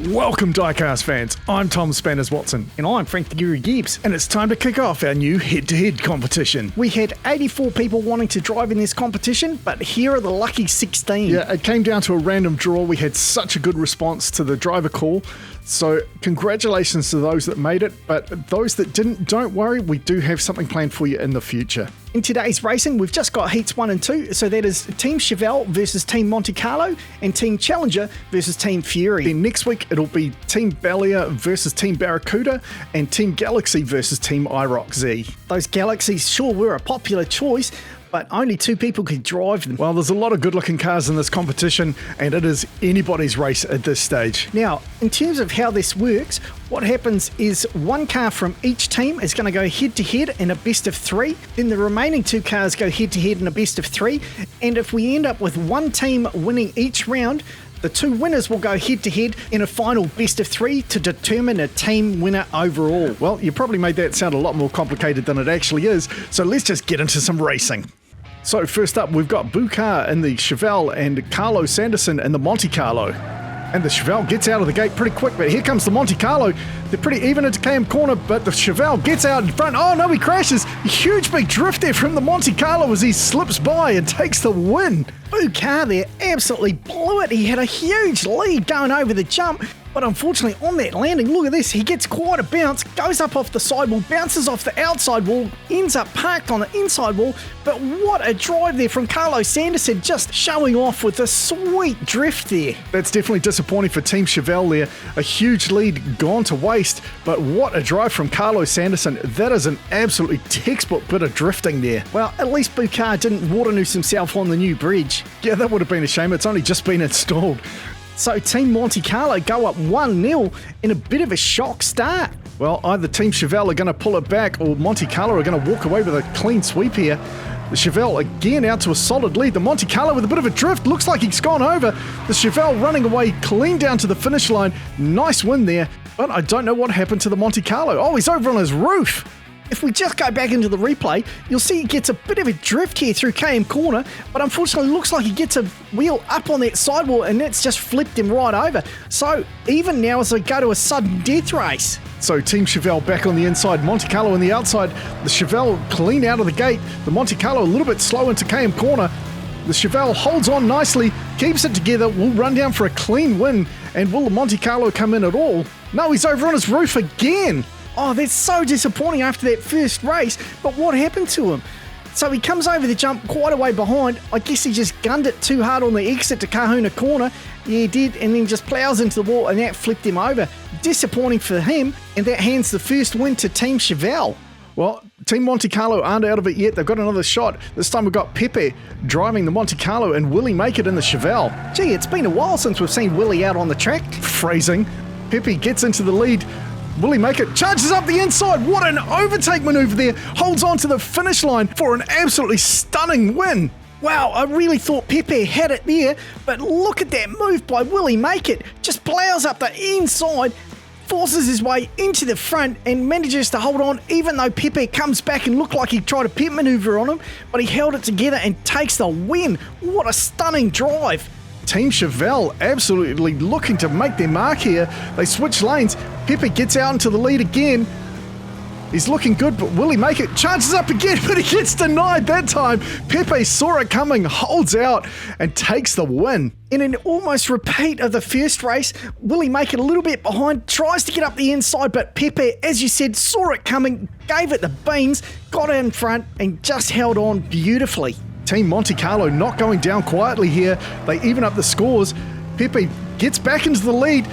Welcome diecast fans, I'm Tom Spanners Watson. And I'm Frank the Guru Gibbs. And it's time to kick off our new head-to-head competition. We had 84 people wanting to drive in this competition, but here are the lucky 16. Yeah, it came down to a random draw. We had such a good response to the driver call. So congratulations to those that made it, but those that didn't, don't worry, we do have something planned for you in the future. In today's racing, we've just got heats 1 and 2, so that is Team Chevelle versus Team Monte Carlo and Team Challenger versus Team Fury. Then next week, it'll be Team Ballia versus Team Barracuda and Team Galaxy versus Team IROC Z. Those Galaxies sure were a popular choice, but only 2 people could drive them. Well, there's a lot of good-looking cars in this competition, and it is anybody's race at this stage. Now, in terms of how this works, what happens is 1 car from each team is going to go head-to-head in a best of 3. Then the remaining 2 cars go head-to-head in a best of 3. And if we end up with 1 team winning each round, the 2 winners will go head-to-head in a final best of 3 to determine a team winner overall. Well, you probably made that sound a lot more complicated than it actually is, so let's just get into some racing. So first up, we've got Bucar in the Chevelle and Carlo Sanderson in the Monte Carlo. And the Chevelle gets out of the gate pretty quick, but here comes the Monte Carlo. They're pretty even into KM corner, but the Chevelle gets out in front. Oh no, he crashes. A huge big drift there from the Monte Carlo as he slips by and takes the win. Bucar there absolutely blew it. He had a huge lead going over the jump. But unfortunately on that landing, look at this, he gets quite a bounce, goes up off the sidewall, bounces off the outside wall, ends up parked on the inside wall. But what a drive there from Carlo Sanderson, just showing off with a sweet drift there. That's definitely disappointing for Team Chevelle there. A huge lead gone to waste, but what a drive from Carlo Sanderson. That is an absolutely textbook bit of drifting there. Well, at least Bucar didn't water noose himself on the new bridge. Yeah, that would have been a shame. It's only just been installed. So Team Monte Carlo go up 1-0 in a bit of a shock start. Well, either Team Chevelle are going to pull it back or Monte Carlo are going to walk away with a clean sweep here. The Chevelle again out to a solid lead. The Monte Carlo with a bit of a drift. Looks like he's gone over. The Chevelle running away clean down to the finish line. Nice win there. But I don't know what happened to the Monte Carlo. Oh, he's over on his roof. If we just go back into the replay, you'll see he gets a bit of a drift here through KM corner, but unfortunately looks like he gets a wheel up on that sidewall and that's just flipped him right over. So even now as we go to a sudden death race. So Team Chevelle back on the inside, Monte Carlo on the outside. The Chevelle clean out of the gate. The Monte Carlo a little bit slow into KM corner. The Chevelle holds on nicely, keeps it together, will run down for a clean win. And will the Monte Carlo come in at all? No, he's over on his roof again. Oh, that's so disappointing after that first race, but what happened to him? So he comes over the jump quite a way behind. I guess he just gunned it too hard on the exit to Kahuna corner. Yeah, he did, and then just plows into the wall, and that flipped him over. Disappointing for him, and that hands the first win to Team Chevelle. Well, Team Monte Carlo aren't out of it yet. They've got another shot. This time we've got Pepe driving the Monte Carlo, and will he make it in the Chevelle? Gee, it's been a while since we've seen Willie out on the track. Phrasing. Pepe gets into the lead. Will he make it? Charges up the inside. What an overtake maneuver there. Holds on to the finish line for an absolutely stunning win. Wow, I really thought Pepe had it there, but look at that move by Willie Make It. Just plows up the inside, forces his way into the front and manages to hold on even though Pepe comes back and looked like he tried a pit maneuver on him, but he held it together and takes the win. What a stunning drive. Team Chevelle absolutely looking to make their mark here. They switch lanes. Pepe gets out into the lead again. He's looking good, but will he make it? Charges up again, but he gets denied that time. Pepe saw it coming, holds out, and takes the win. In an almost repeat of the first race, will he make it a little bit behind, tries to get up the inside, but Pepe, as you said, saw it coming, gave it the beans, got it in front, and just held on beautifully. Team Monte Carlo not going down quietly here. They even up the scores. Pepe gets back into the lead.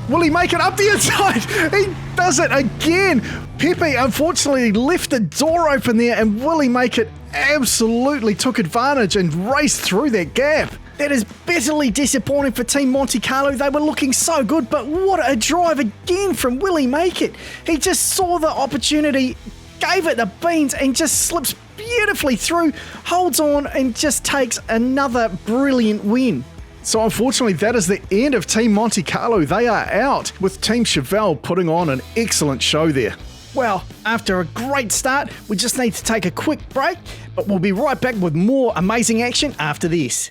Will he make it up the inside? He does it again. Pepe unfortunately left the door open there, and will he make it? Absolutely took advantage and raced through that gap. That is bitterly disappointing for Team Monte Carlo. They were looking so good, but what a drive again from Willie Make It. He just saw the opportunity, gave it the beans, and just slips beautifully through, holds on, and just takes another brilliant win. So unfortunately, that is the end of Team Monte Carlo. They are out, with Team Chevelle putting on an excellent show there. Well, after a great start, we just need to take a quick break, but we'll be right back with more amazing action after this.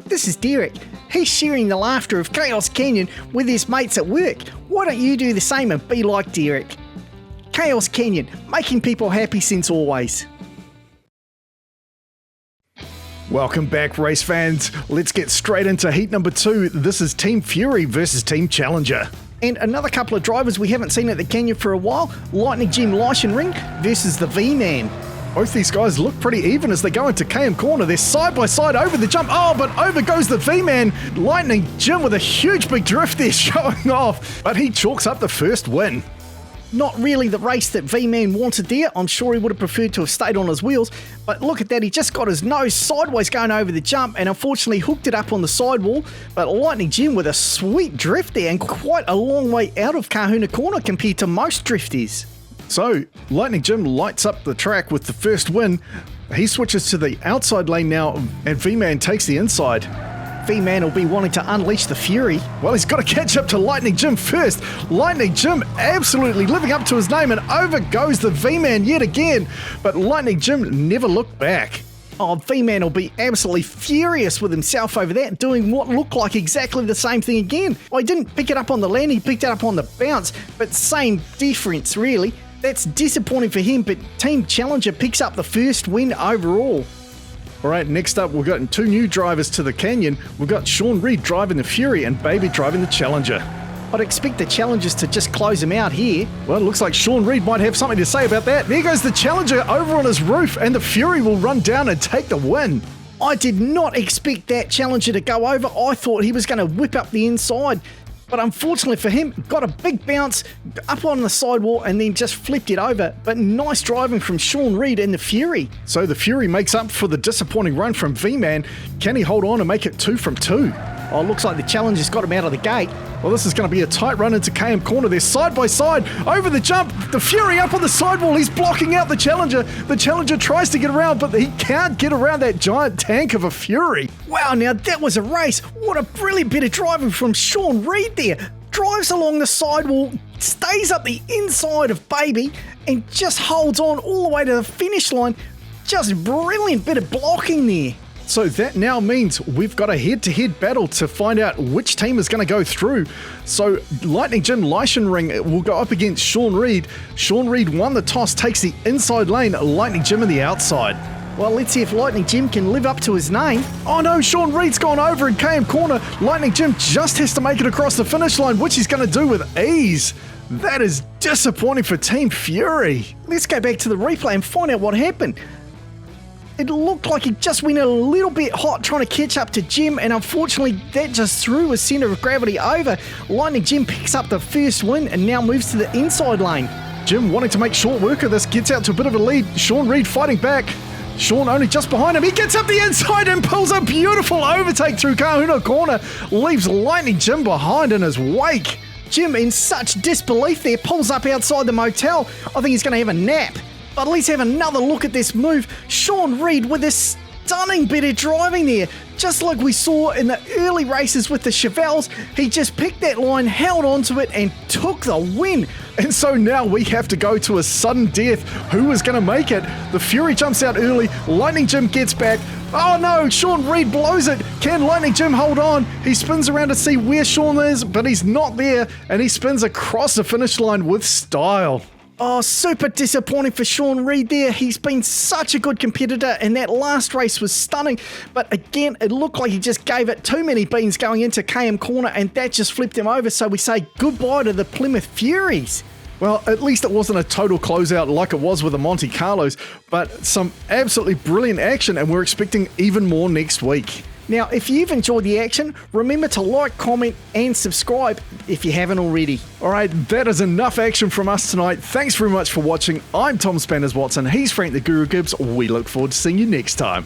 This is Derek. He's sharing the laughter of Chaos Canyon with his mates at work. Why don't you do the same and be like Derek? Chaos Canyon, making people happy since always. Welcome back, race fans. Let's get straight into heat number 2. This is Team Fury versus Team Challenger. And another couple of drivers we haven't seen at the Canyon for a while, Lightning Jim Ring versus the V-Man. Both these guys look pretty even as they go into KM corner. They're side by side over the jump. Oh, but over goes the V-Man. Lightning Jim with a huge big drift there showing off. But he chalks up the first win. Not really the race that V-Man wanted there. I'm sure he would have preferred to have stayed on his wheels. But look at that, he just got his nose sideways going over the jump and unfortunately hooked it up on the sidewall. But Lightning Jim with a sweet drift there and quite a long way out of Kahuna Corner compared to most drifties. So, Lightning Jim lights up the track with the first win. He switches to the outside lane now and V-Man takes the inside. V-Man will be wanting to unleash the Fury. Well, he's got to catch up to Lightning Jim first. Lightning Jim absolutely living up to his name and over goes the V-Man yet again. But Lightning Jim never looked back. Oh, V-Man will be absolutely furious with himself over that, doing what looked like exactly the same thing again. Well, he didn't pick it up on the land, he picked it up on the bounce, but same difference really. That's disappointing for him, but Team Challenger picks up the first win overall. All right, next up, we've got 2 new drivers to the Canyon. We've got Sean Reed driving the Fury and Baby driving the Challenger. I'd expect the Challengers to just close him out here. Well, it looks like Sean Reed might have something to say about that. There goes the Challenger over on his roof, and the Fury will run down and take the win. I did not expect that Challenger to go over. I thought he was going to whip up the inside. But unfortunately for him, got a big bounce up on the sidewall and then just flipped it over. But nice driving from Sean Reed and the Fury. So the Fury makes up for the disappointing run from V-Man. Can he hold on and make it 2 from 2? Oh, looks like the Challenger's got him out of the gate. Well, this is going to be a tight run into KM corner. They're side by side over the jump. The Fury up on the sidewall. He's blocking out the Challenger. The Challenger tries to get around, but he can't get around that giant tank of a Fury. Wow, now that was a race. What a brilliant bit of driving from Sean Reed there. Drives along the sidewall, stays up the inside of Baby, and just holds on all the way to the finish line. Just brilliant bit of blocking there. So that now means we've got a head-to-head battle to find out which team is going to go through. So Lightning Jim Ring will go up against Sean Reed. Sean Reed won the toss, takes the inside lane, Lightning Jim in the outside. Well, let's see if Lightning Jim can live up to his name. Oh no, Sean Reed's gone over in KM corner. Lightning Jim just has to make it across the finish line, which he's going to do with ease. That is disappointing for Team Fury. Let's go back to the replay and find out what happened. It looked like he just went a little bit hot trying to catch up to Jim, and unfortunately that just threw his centre of gravity over. Lightning Jim picks up the first win and now moves to the inside lane. Jim wanting to make short work of this, gets out to a bit of a lead. Sean Reed fighting back. Sean only just behind him. He gets up the inside and pulls a beautiful overtake through Kahuna Corner. Leaves Lightning Jim behind in his wake. Jim, in such disbelief there, pulls up outside the motel. I think he's going to have a nap. But let's have another look at this move. Sean Reed with this stunning bit of driving there. Just like we saw in the early races with the Chevelles, he just picked that line, held onto it, and took the win. And so now we have to go to a sudden death. Who is going to make it? The Fury jumps out early. Lightning Jim gets back. Oh no, Sean Reed blows it. Can Lightning Jim hold on? He spins around to see where Sean is, but he's not there. And he spins across the finish line with style. Oh, super disappointing for Sean Reed there. He's been such a good competitor, and that last race was stunning. But again, it looked like he just gave it too many beans going into KM corner, and that just flipped him over. So we say goodbye to the Plymouth Furies. Well, at least it wasn't a total closeout like it was with the Monte Carlos, but some absolutely brilliant action, and we're expecting even more next week. Now, if you've enjoyed the action, remember to like, comment, and subscribe if you haven't already. All right, that is enough action from us tonight. Thanks very much for watching. I'm Tom Spanners Watson. He's Frank the Guru Gibbs. We look forward to seeing you next time.